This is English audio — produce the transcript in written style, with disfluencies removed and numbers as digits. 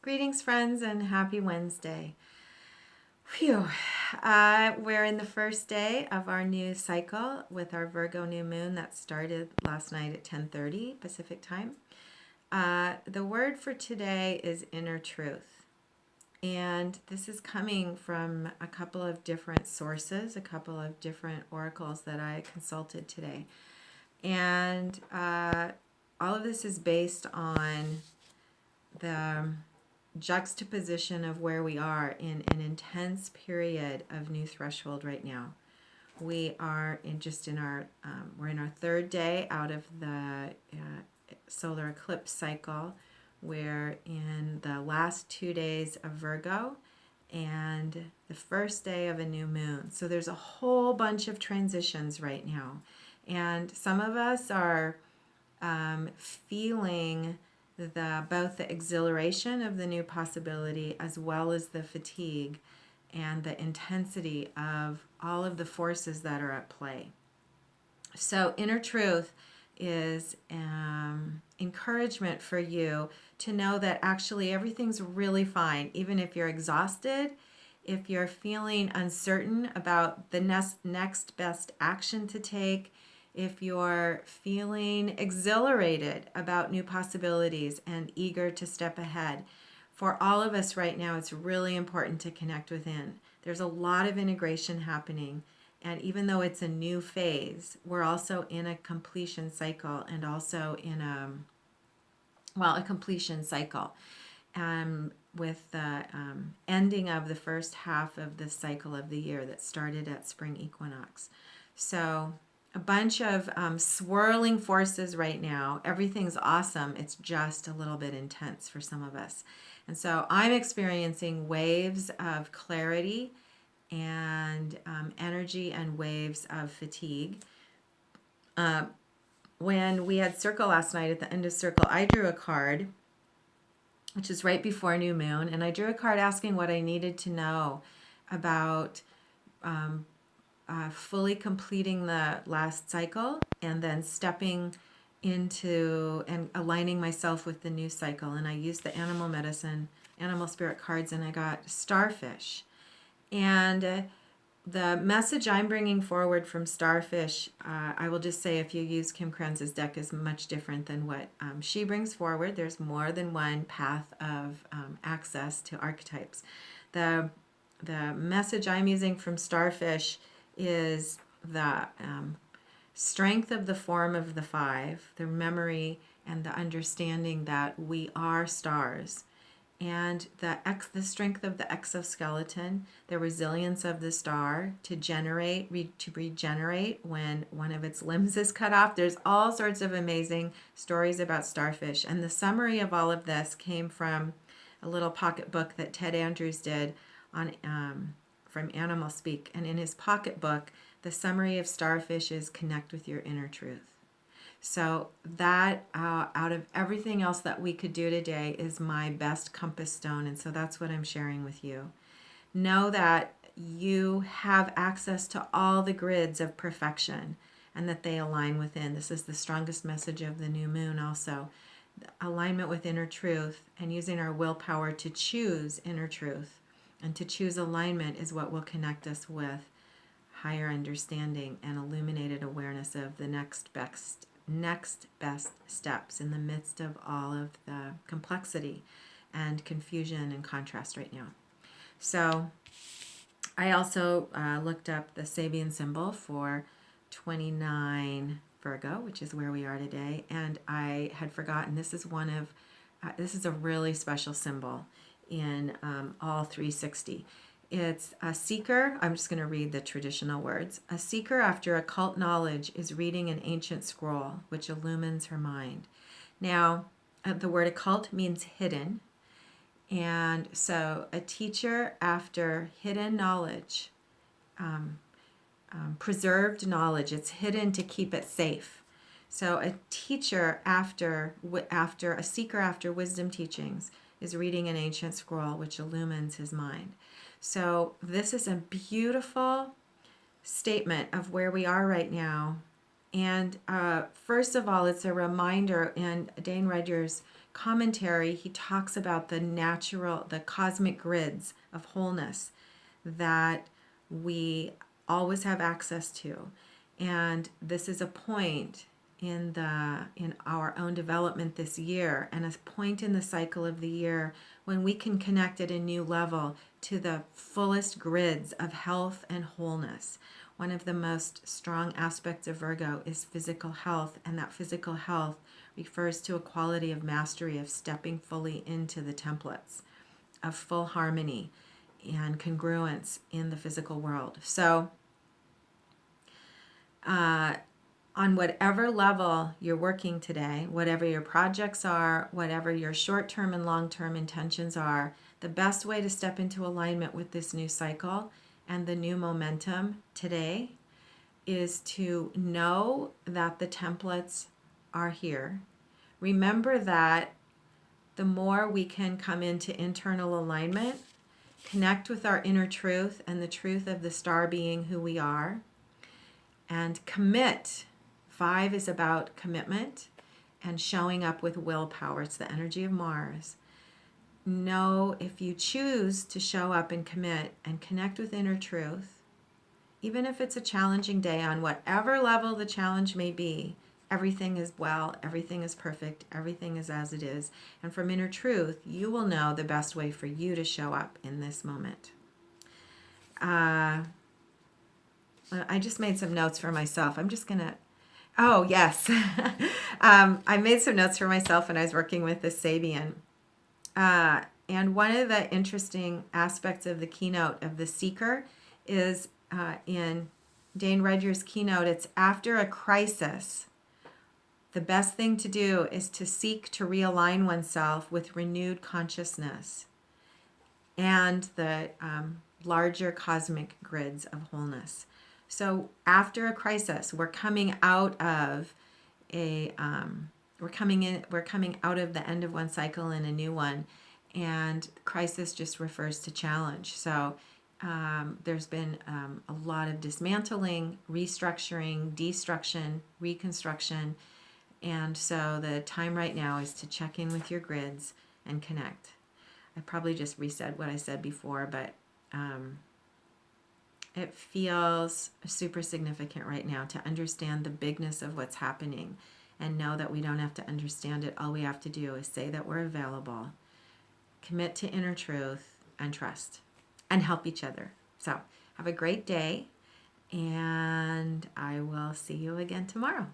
Greetings, friends, and happy Wednesday. Phew. We're in the first day of our new cycle with our Virgo new moon that started last night at 10:30 Pacific time. The word for today is inner truth. And this is coming from a couple of different sources, a couple of different oracles that I consulted today. And all of this is based on the juxtaposition of where we are in an intense period of new threshold right now. We are in our we're in our third day out of the solar eclipse cycle. We're in the last 2 days of Virgo and the first day of a new moon. So there's a whole bunch of transitions right now, and some of us are feeling both the exhilaration of the new possibility as well as the fatigue and the intensity of all of the forces that are at play. So inner truth is encouragement for you to know that actually everything's really fine, even if you're exhausted, if you're feeling uncertain about the next best action to take, if you're feeling exhilarated about new possibilities and eager to step ahead. For all of us right now, it's really important to connect within. There's a lot of integration happening. And even though it's a new phase, we're also in a completion cycle and also in a completion cycle with the ending of the first half of the cycle of the year that started at spring equinox. So a bunch of swirling forces right now. Everything's awesome. It's just a little bit intense for some of us. And so I'm experiencing waves of clarity and energy and waves of fatigue. When we had circle last night, at the end of circle, I drew a card, which is right before new moon, and I drew a card asking what I needed to know about fully completing the last cycle and then stepping into and aligning myself with the new cycle. And I used the animal spirit cards, and I got starfish. And the message I'm bringing forward from Starfish, I will just say if you use Kim Kranz's deck, is much different than what she brings forward. There's more than one path of access to archetypes. The message I'm using from Starfish is the strength of the form of the five, the memory and the understanding that we are stars, and the strength of the exoskeleton, the resilience of the star to regenerate when one of its limbs is cut off. There's all sorts of amazing stories about starfish, and the summary of all of this came from a little pocket book that Ted Andrews did on from Animal Speak. And in his pocket book, the summary of starfish is connect with your inner truth. So that out of everything else that we could do today is my best compass stone. And so that's what I'm sharing with you. Know that you have access to all the grids of perfection and that they align within. This is the strongest message of the new moon also. Alignment with inner truth and using our willpower to choose inner truth and to choose alignment is what will connect us with higher understanding and illuminated awareness of the next best steps in the midst of all of the complexity and confusion and contrast right now. So I also looked up the Sabian symbol for 29 Virgo, which is where we are today, and I had forgotten this is this is a really special symbol in all 360. It's a seeker. I'm just going to read the traditional words. A seeker after occult knowledge is reading an ancient scroll, which illumines her mind. Now, the word occult means hidden. And so a teacher after hidden knowledge, preserved knowledge, it's hidden to keep it safe. So a teacher after a seeker after wisdom teachings is reading an ancient scroll, which illumines his mind. So this is a beautiful statement of where we are right now. And first of all, it's a reminder, and Dane Rudhyar's commentary, he talks about the cosmic grids of wholeness that we always have access to. And this is a point in our own development this year, and a point in the cycle of the year when we can connect at a new level to the fullest grids of health and wholeness. One of the most strong aspects of Virgo is physical health, and that physical health refers to a quality of mastery, of stepping fully into the templates, of full harmony and congruence in the physical world. So, on whatever level you're working today, whatever your projects are, whatever your short-term and long-term intentions are, the best way to step into alignment with this new cycle and the new momentum today is to know that the templates are here. Remember that the more we can come into internal alignment, connect with our inner truth and the truth of the star being who we are, and commit. 5 is about commitment and showing up with willpower. It's the energy of Mars. Know if you choose to show up and commit and connect with inner truth, even if it's a challenging day, on whatever level the challenge may be, everything is well, everything is perfect, everything is as it is. And from inner truth, you will know the best way for you to show up in this moment. I just made some notes for myself. I'm just going to, oh, yes. I made some notes for myself when I was working with the Sabian. And one of the interesting aspects of the keynote of the Seeker is in Dane Rudhyar's keynote, it's after a crisis. The best thing to do is to seek to realign oneself with renewed consciousness and the larger cosmic grids of wholeness. So after a crisis, we're coming out of we're coming out of the end of one cycle and a new one, and crisis just refers to challenge. So there's been a lot of dismantling, restructuring, destruction, reconstruction, and so the time right now is to check in with your grids and connect. I probably just resaid what I said before, but it feels super significant right now to understand the bigness of what's happening and know that we don't have to understand it. All we have to do is say that we're available, commit to inner truth, and trust, and help each other. So have a great day, and I will see you again tomorrow.